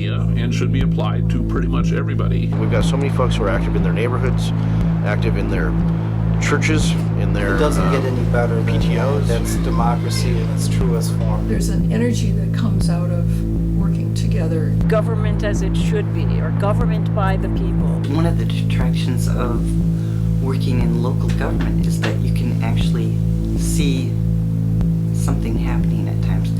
idea and should be applied to pretty much everybody. We've got so many folks who are active in their neighborhoods, active in their churches, in their It doesn't get any better than PTOs. That's democracy in its truest form. There's an energy that comes out of working together. Government as it should be, or government by the people. One of the detractions of working in local government is that you can actually see something happening at times.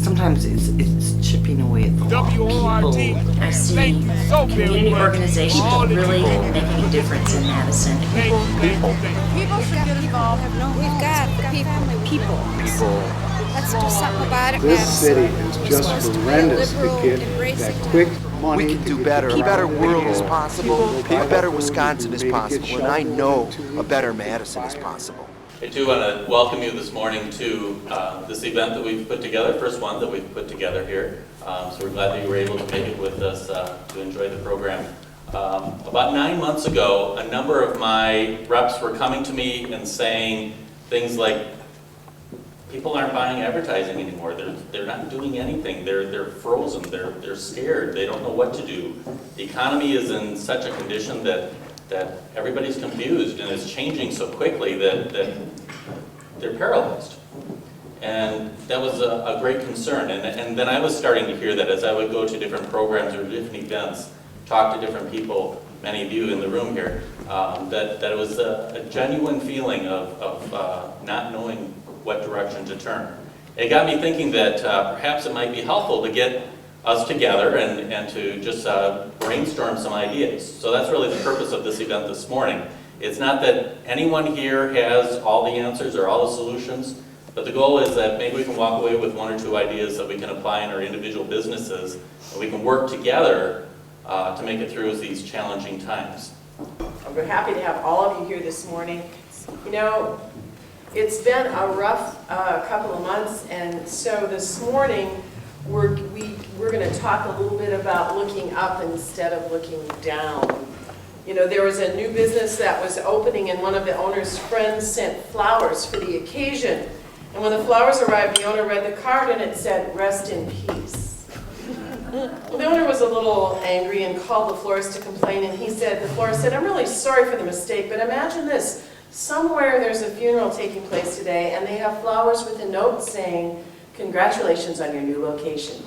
Sometimes it's chipping away at the law. People. I see community organizations really making a difference in Madison. People should get involved. We've got the people. Let's do something about it. This city is just horrendous to get that quick money. We can do better. A better world is possible. A better Wisconsin is possible. And I know a better Madison is possible. I do want to welcome you this morning to this event that we've put together, first one that we've put together here. So we're glad that you were able to make it with us to enjoy the program. About 9 months ago, a number of my reps were coming to me and saying things like, people aren't buying advertising anymore. They're not doing anything. They're frozen. They're scared. They don't know what to do. The economy is in such a condition that everybody's confused, and it's changing so quickly that they're paralyzed. And that was a great concern. And then I was starting to hear that as I would go to different programs or different events, talk to different people, many of you in the room here, that it was a genuine feeling of not knowing what direction to turn. It got me thinking that perhaps it might be helpful to get us together and to just brainstorm some ideas. So that's really the purpose of this event this morning. It's not that anyone here has all the answers or all the solutions, but the goal is that maybe we can walk away with one or two ideas that we can apply in our individual businesses, and we can work together to make it through these challenging times. We're happy to have all of you here this morning. You know, it's been a rough couple of months, and so this morning we're going to talk a little bit about looking up instead of looking down. You know, there was a new business that was opening, and one of the owner's friends sent flowers for the occasion. And when the flowers arrived, the owner read the card, and it said, "Rest in peace." Well, the owner was a little angry and called the florist to complain, and the florist said, "I'm really sorry for the mistake, but imagine this. Somewhere there's a funeral taking place today, and they have flowers with a note saying, 'Congratulations on your new location.'"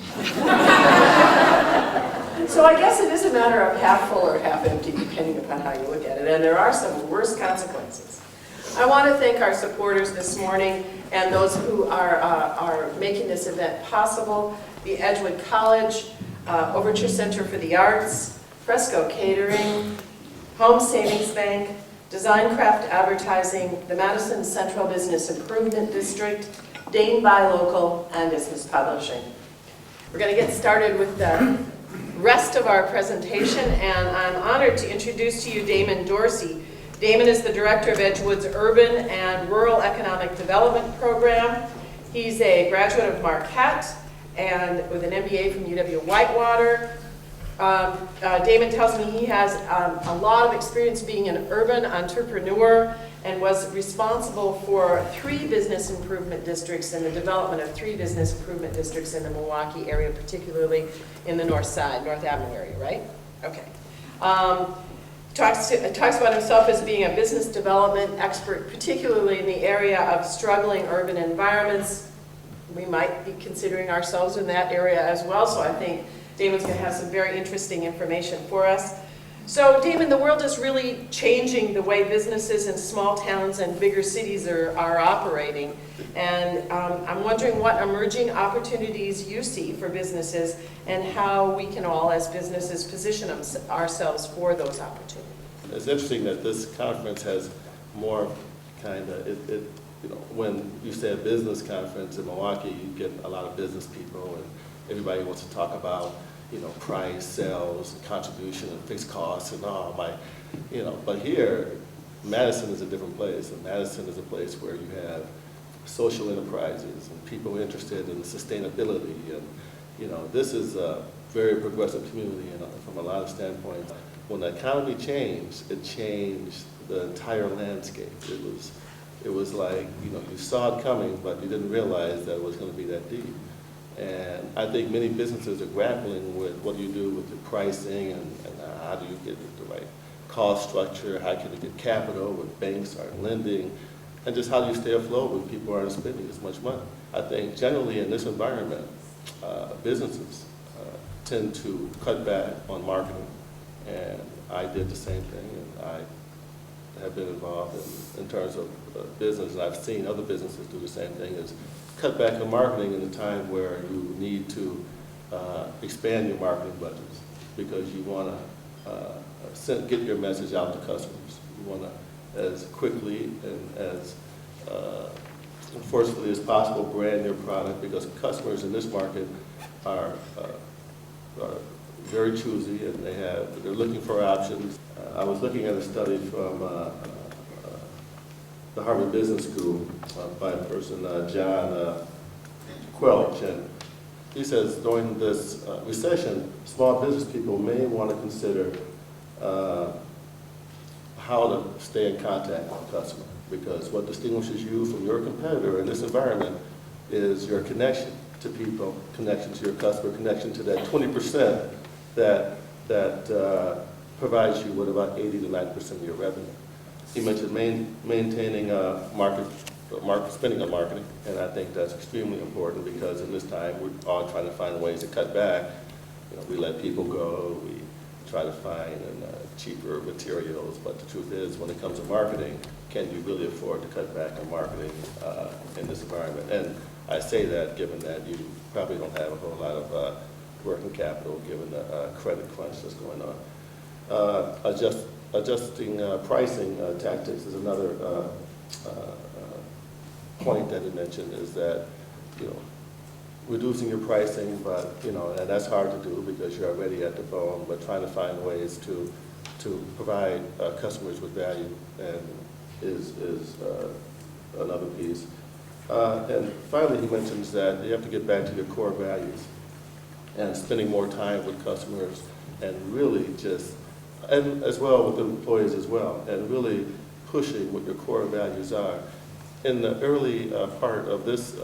So I guess it is a matter of half full or half empty, depending upon how you look at it, and there are some worse consequences. I want to thank our supporters this morning and those who are making this event possible: the Edgewood College, Overture Center for the Arts, Fresco Catering, Home Savings Bank, Design Craft Advertising, the Madison Central Business Improvement District, Dane Buy Local, and Business Publishing. We're going to get started with the rest of our presentation, and I'm honored to introduce to you Damon Dorsey. Damon is the director of Edgewood's Urban and Rural Economic Development Program. He's a graduate of Marquette and with an MBA from UW-Whitewater. Damon tells me he has a lot of experience being an urban entrepreneur and was responsible for 3 business improvement districts and the development of 3 business improvement districts in the Milwaukee area, particularly in the North Side, North Avenue area, right? Okay. Talks about himself as being a business development expert, particularly in the area of struggling urban environments. We might be considering ourselves in that area as well, so I think Damon's going to have some very interesting information for us. So Damon, the world is really changing the way businesses in small towns and bigger cities are operating. And I'm wondering what emerging opportunities you see for businesses and how we can all as businesses position ourselves for those opportunities. It's interesting that this conference has more kind of, you know, when you say a business conference in Milwaukee, you get a lot of business people and everybody wants to talk about, you know, price, sales, contribution, and fixed costs, and all my, you know. But here, Madison is a different place, and Madison is a place where you have social enterprises and people interested in sustainability, and you know, this is a very progressive community, and from a lot of standpoints. When the economy changed, it changed the entire landscape. It was like, you know, you saw it coming, but you didn't realize that it was going to be that deep. And I think many businesses are grappling with what do you do with your pricing and how do you get the right cost structure, how can you get capital when banks aren't lending, and just how do you stay afloat when people aren't spending as much money. I think generally in this environment, businesses tend to cut back on marketing, and I did the same thing, and I have been involved in terms of business, and I've seen other businesses do the same thing, is cut back on marketing in a time where you need to expand your marketing budgets because you want to get your message out to customers. You want to, as quickly and as forcefully as possible, brand your product because customers in this market are very choosy and they're looking for options. I was looking at a study from the Harvard Business School by a person, John Quelch, and he says during this recession, small business people may want to consider how to stay in contact with the customer, because what distinguishes you from your competitor in this environment is your connection to people, connection to your customer, connection to that 20% that provides you with about 80 to 90% of your revenue. He mentioned maintaining spending on marketing, and I think that's extremely important because in this time we're all trying to find ways to cut back. You know, we let people go, we try to find cheaper materials, but the truth is when it comes to marketing, can you really afford to cut back on marketing in this environment? And I say that given that you probably don't have a whole lot of working capital given the credit crunch that's going on. Adjusting pricing tactics is another point that he mentioned, is that, you know, reducing your pricing, but, you know, and that's hard to do because you're already at the bone, but trying to find ways to provide customers with value and is another piece. And finally, he mentions that you have to get back to your core values and spending more time with customers and really and as well with employees as well, and really pushing what your core values are. In the early part of this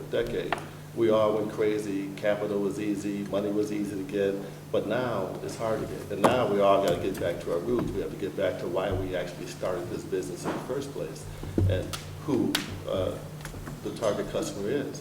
decade, we all went crazy, capital was easy, money was easy to get, but now it's hard to get. And now we all got to get back to our roots. We have to get back to why we actually started this business in the first place and who the target customer is.